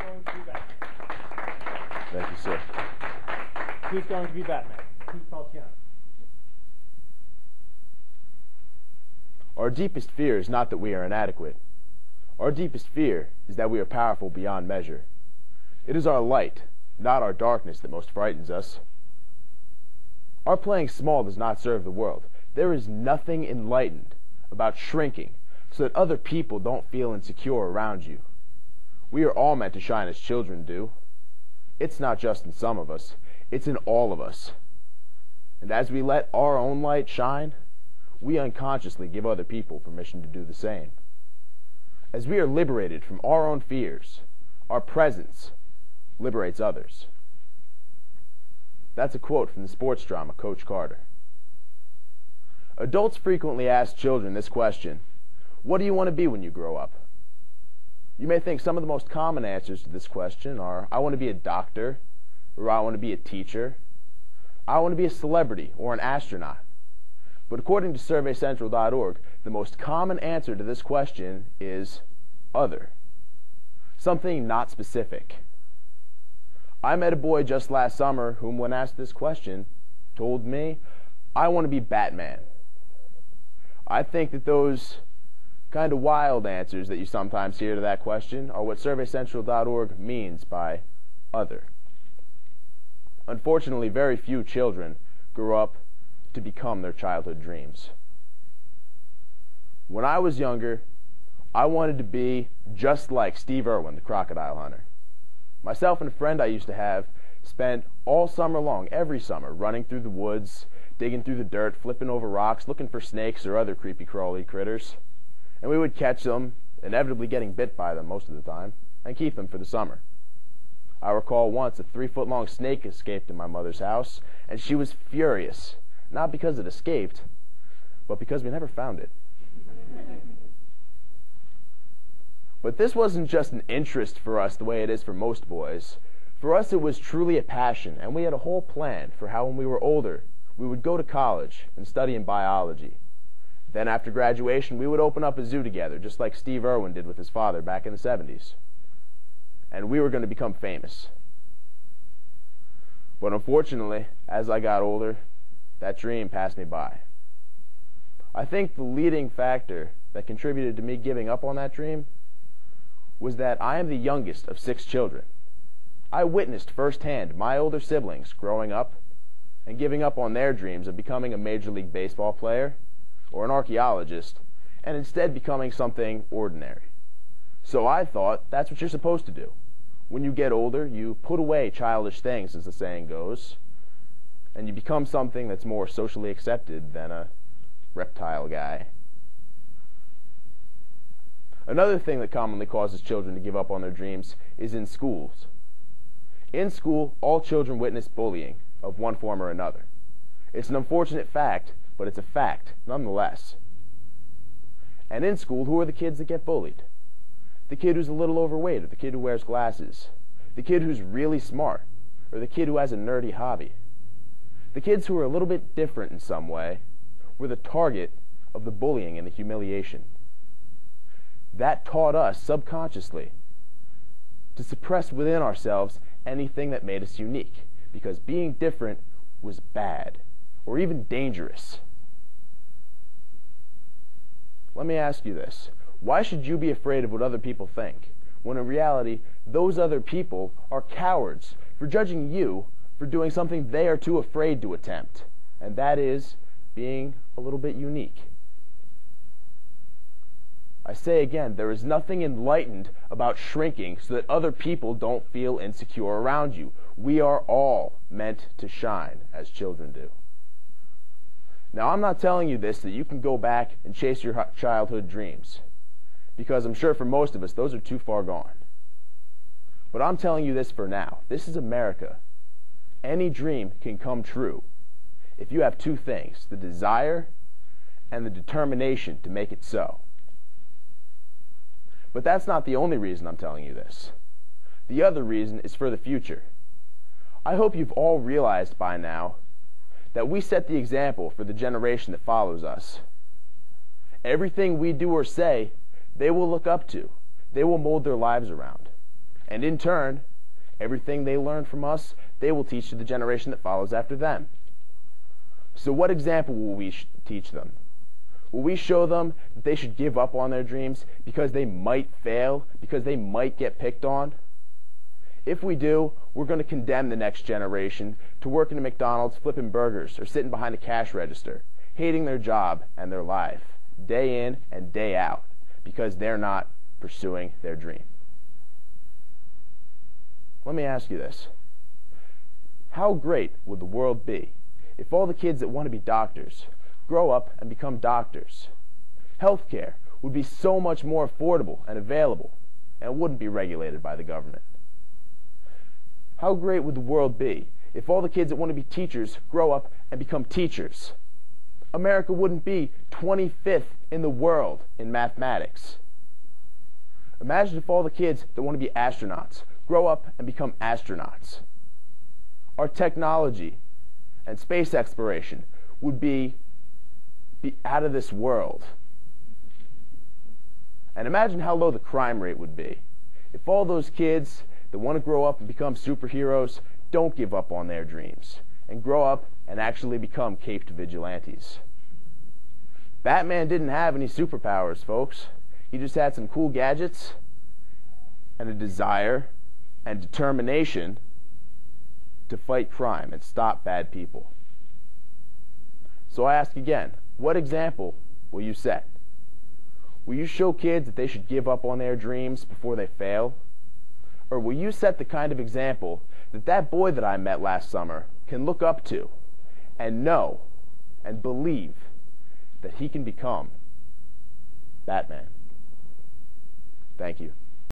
going to be Batman? Thank you, sir. Who's going to be Batman? Who's Falciani? Our deepest fear is not that we are inadequate. Our deepest fear is that we are powerful beyond measure. It is our light, not our darkness, that most frightens us. Our playing small does not serve the world. There is nothing enlightened about shrinking so that other people don't feel insecure around you. We are all meant to shine as children do. It's not just in some of us, it's in all of us. And as we let our own light shine, we unconsciously give other people permission to do the same. As we are liberated from our own fears, our presence liberates others. That's a quote from the sports drama Coach Carter. Adults frequently ask children this question: what do you want to be when you grow up? You may think some of the most common answers to this question are, I want to be a doctor, or I want to be a teacher, I want to be a celebrity or an astronaut. But according to SurveyCentral.org, the most common answer to this question is other. Something not specific. I met a boy just last summer whom, when asked this question, told me, I want to be Batman. I think that those kind of wild answers that you sometimes hear to that question are what SurveyCentral.org means by other. Unfortunately, very few children grow up to become their childhood dreams. When I was younger, I wanted to be just like Steve Irwin, the crocodile hunter. Myself and a friend I used to have spent all summer long, every summer, running through the woods, digging through the dirt, flipping over rocks, looking for snakes or other creepy crawly critters. And we would catch them, inevitably getting bit by them most of the time, and keep them for the summer. I recall once a 3-foot-long snake escaped in my mother's house, and she was furious, not because it escaped, but because we never found it. But this wasn't just an interest for us the way it is for most boys. For us, it was truly a passion, and we had a whole plan for how, when we were older, we would go to college and study in biology. Then after graduation, we would open up a zoo together, just like Steve Irwin did with his father back in the 70s. And we were going to become famous. But unfortunately, as I got older, that dream passed me by. I think the leading factor that contributed to me giving up on that dream was that I am the youngest of 6 children. I witnessed firsthand my older siblings growing up and giving up on their dreams of becoming a Major League Baseball player or an archaeologist, and instead becoming something ordinary. So I thought that's what you're supposed to do. When you get older, you put away childish things, as the saying goes, and you become something that's more socially accepted than a reptile guy. Another thing that commonly causes children to give up on their dreams is in schools. In school, all children witness bullying of one form or another. It's an unfortunate fact, but it's a fact nonetheless. And in school, who are the kids that get bullied? The kid who's a little overweight, or the kid who wears glasses, the kid who's really smart, or the kid who has a nerdy hobby. The kids who are a little bit different in some way were the target of the bullying and the humiliation. That taught us subconsciously to suppress within ourselves anything that made us unique, because being different was bad, or even dangerous. Let me ask you this. Why should you be afraid of what other people think, when in reality, those other people are cowards for judging you for doing something they are too afraid to attempt, and that is being a little bit unique? I say again, there is nothing enlightened about shrinking so that other people don't feel insecure around you. We are all meant to shine, as children do. Now, I'm not telling you this so that you can go back and chase your childhood dreams, because I'm sure for most of us, those are too far gone. But I'm telling you this for now. This is America. Any dream can come true if you have 2 things, the desire and the determination to make it so. But that's not the only reason I'm telling you this. The other reason is for the future. I hope you've all realized by now that we set the example for the generation that follows us. Everything we do or say, they will look up to. They will mold their lives around. And in turn, everything they learn from us, they will teach to the generation that follows after them. So what example will we teach them? Will we show them that they should give up on their dreams because they might fail, because they might get picked on? If we do, we're going to condemn the next generation to working at McDonald's flipping burgers or sitting behind a cash register, hating their job and their life, day in and day out, because they're not pursuing their dream. Let me ask you this. How great would the world be if all the kids that want to be doctors grow up and become doctors? Healthcare would be so much more affordable and available, and it wouldn't be regulated by the government. How great would the world be if all the kids that want to be teachers grow up and become teachers? America wouldn't be 25th in the world in mathematics. Imagine if all the kids that want to be astronauts grow up and become astronauts. Our technology and space exploration would be out of this world. And imagine how low the crime rate would be if all those kids that want to grow up and become superheroes don't give up on their dreams and grow up and actually become caped vigilantes. Batman didn't have any superpowers, folks. He just had some cool gadgets and a desire and determination to fight crime and stop bad people. So I ask again, what example will you set? Will you show kids that they should give up on their dreams before they fail? Or will you set the kind of example that that boy that I met last summer can look up to and know and believe that he can become Batman? Thank you.